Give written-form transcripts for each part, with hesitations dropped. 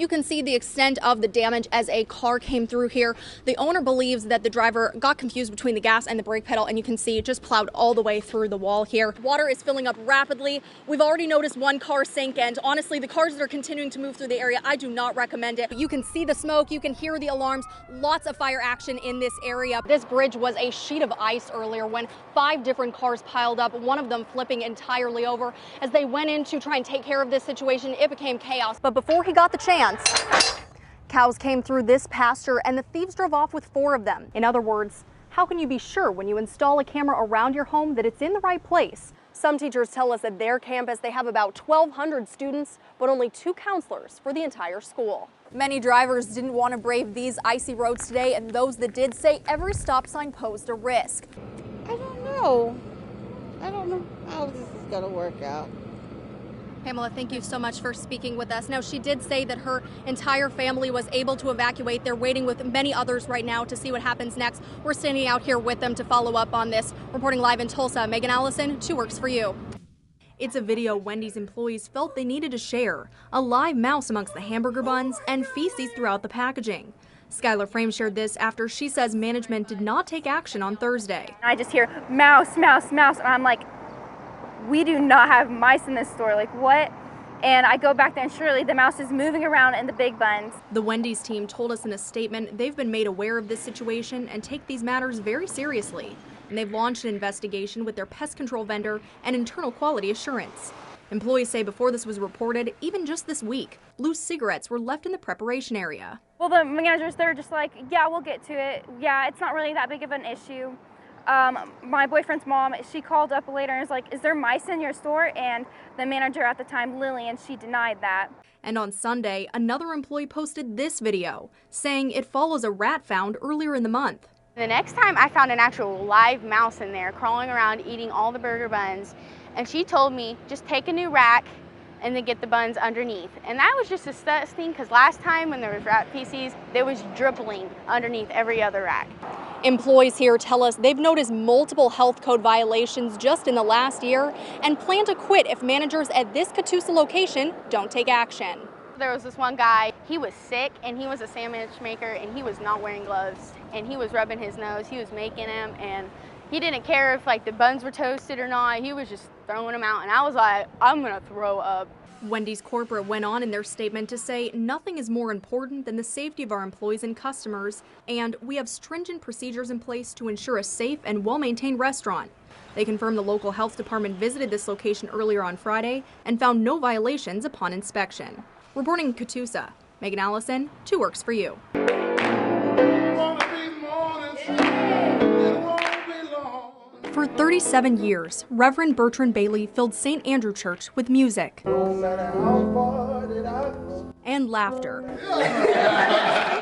You can see the extent of the damage as a car came through here. The owner believes that the driver got confused between the gas and the brake pedal, and you can see it just plowed all the way through the wall here. Water is filling up rapidly. We've already noticed one car sink, and honestly, the cars that are continuing to move through the area, I do not recommend it. You can see the smoke, you can hear the alarms, lots of fire action in this area. This bridge was a sheet of ice earlier when 5 different cars piled up, one of them flipping entirely over. As they went in to try and take care of this situation, it became chaos. But before he got the chance, cows came through this pasture and the thieves drove off with 4 of them. In other words, how can you be sure when you install a camera around your home that it's in the right place? Some teachers tell us at their campus they have about 1,200 students, but only 2 counselors for the entire school. Many drivers didn't want to brave these icy roads today, and those that did say every stop sign posed a risk. I don't know how this is going to work out. Pamela, thank you so much for speaking with us. Now, she did say that her entire family was able to evacuate. They're waiting with many others right now to see what happens next. We're standing out here with them to follow up on this. Reporting live in Tulsa, Megan Allison, 2 Works for You. It's a video Wendy's employees felt they needed to share. A live mouse amongst the hamburger buns and feces throughout the packaging. Skylar Frame shared this after she says management did not take action on Thursday. I just hear mouse, mouse, mouse, and I'm like, we do not have mice in this store, like what? And I go back there and surely the mouse is moving around in the big buns. The Wendy's team told us in a statement they've been made aware of this situation and take these matters very seriously. And they've launched an investigation with their pest control vendor and internal quality assurance. Employees say before this was reported, even just this week, loose cigarettes were left in the preparation area. Well, the managers, they're just like, yeah, we'll get to it. Yeah, it's not really that big of an issue. My boyfriend's mom, she called up later and was like, is there mice in your store? And the manager at the time, Lillian, she denied that. And on Sunday, another employee posted this video, saying it follows a rat found earlier in the month. The next time I found an actual live mouse in there crawling around eating all the burger buns, and she told me just take a new rack and then get the buns underneath. And that was just disgusting because last time when there was rat feces, there was dribbling underneath every other rack. Employees here tell us they've noticed multiple health code violations just in the last year and plan to quit if managers at this Catoosa location don't take action. There was this one guy, he was sick and he was a sandwich maker and he was not wearing gloves and he was rubbing his nose, he was making them, and he didn't care if like the buns were toasted or not, he was just throwing them out, and I was like, I'm gonna throw up. Wendy's corporate went on in their statement to say nothing is more important than the safety of our employees and customers, and we have stringent procedures in place to ensure a safe and well-maintained restaurant. They confirmed the local health department visited this location earlier on Friday and found no violations upon inspection. Reporting in Catoosa, Megan Allison, 2 Works for You. For 37 years, Reverend Bertrand Bailey filled St. Andrew Church with music and laughter.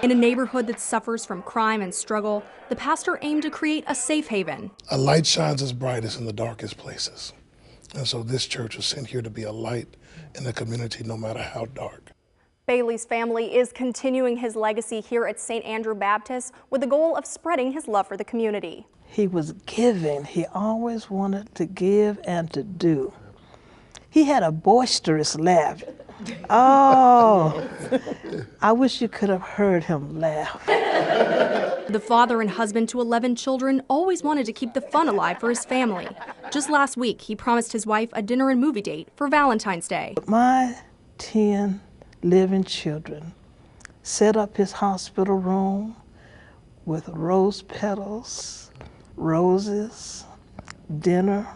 In a neighborhood that suffers from crime and struggle, the pastor aimed to create a safe haven. A light shines its brightest in the darkest places. And so this church was sent here to be a light in the community no matter how dark. Bailey's family is continuing his legacy here at St. Andrew Baptist with the goal of spreading his love for the community. He was giving. He always wanted to give and to do. He had a boisterous laugh. Oh, I wish you could have heard him laugh. The father and husband to 11 children always wanted to keep the fun alive for his family. Just last week, he promised his wife a dinner and movie date for Valentine's Day. My 10 living children set up his hospital room with rose petals, roses, dinner,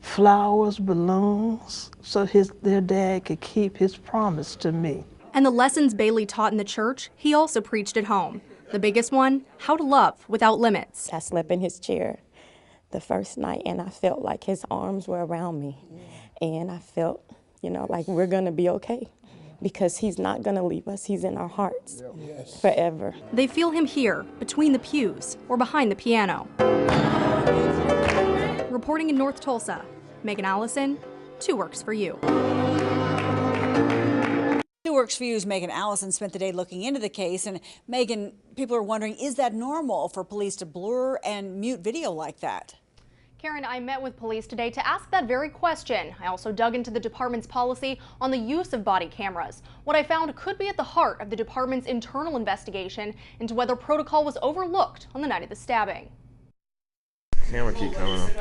flowers, balloons, so their dad could keep his promise to me. And the lessons Bailey taught in the church, he also preached at home. The biggest one, how to love without limits. I slept in his chair the first night and I felt like his arms were around me. And I felt, like we're gonna be okay because he's not gonna leave us. He's in our hearts forever. They feel him here, between the pews or behind the piano. Reporting in North Tulsa, Megan Allison, 2 Works for You. 2 Works for You's Megan Allison spent the day looking into the case. And Megan, people are wondering, is that normal for police to blur and mute video like that? Karen, I met with police today to ask that very question. I also dug into the department's policy on the use of body cameras. What I found could be at the heart of the department's internal investigation into whether protocol was overlooked on the night of the stabbing. Camera keep coming on.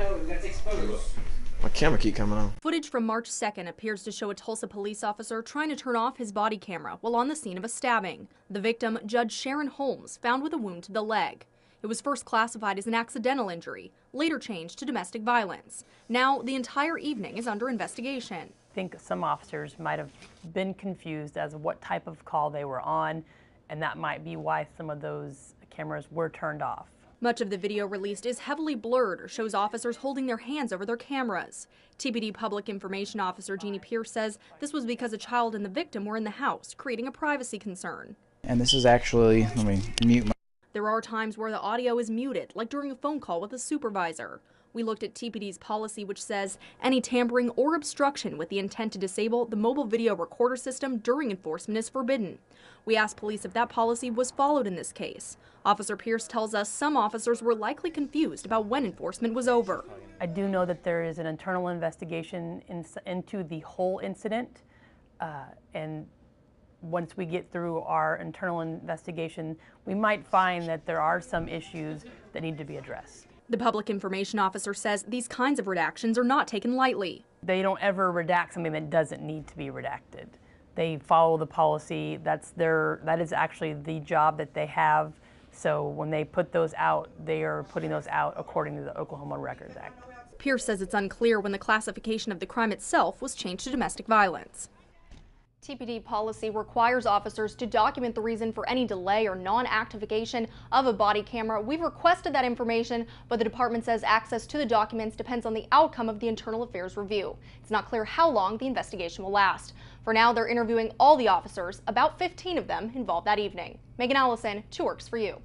My camera keep coming on. Footage from March 2nd appears to show a Tulsa police officer trying to turn off his body camera while on the scene of a stabbing. The victim, Judge Sharon Holmes, found with a wound to the leg. It was first classified as an accidental injury, later changed to domestic violence. Now, the entire evening is under investigation. I think some officers might have been confused as to what type of call they were on, and that might be why some of those cameras were turned off. Much of the video released is heavily blurred or shows officers holding their hands over their cameras. TPD Public Information Officer Jeannie Pierce says this was because a child and the victim were in the house, creating a privacy concern. And this is actually, let me mute my... There are times where the audio is muted, like during a phone call with a supervisor. We looked at TPD's policy, which says any tampering or obstruction with the intent to disable the mobile video recorder system during enforcement is forbidden. We asked police if that policy was followed in this case. Officer Pierce tells us some officers were likely confused about when enforcement was over. I do know that there is an internal investigation into the whole incident, and once we get through our internal investigation, we might find that there are some issues that need to be addressed. The public information officer says these kinds of redactions are not taken lightly. They don't ever redact something that doesn't need to be redacted. They follow the policy. That is actually the job that they have. So when they put those out, they are putting those out according to the Oklahoma Records Act. Pierce says it's unclear when the classification of the crime itself was changed to domestic violence. TPD policy requires officers to document the reason for any delay or non-activation of a body camera. We've requested that information, but the department says access to the documents depends on the outcome of the internal affairs review. It's not clear how long the investigation will last. For now, they're interviewing all the officers, about 15 of them involved that evening. Megan Allison, 2 Works for You.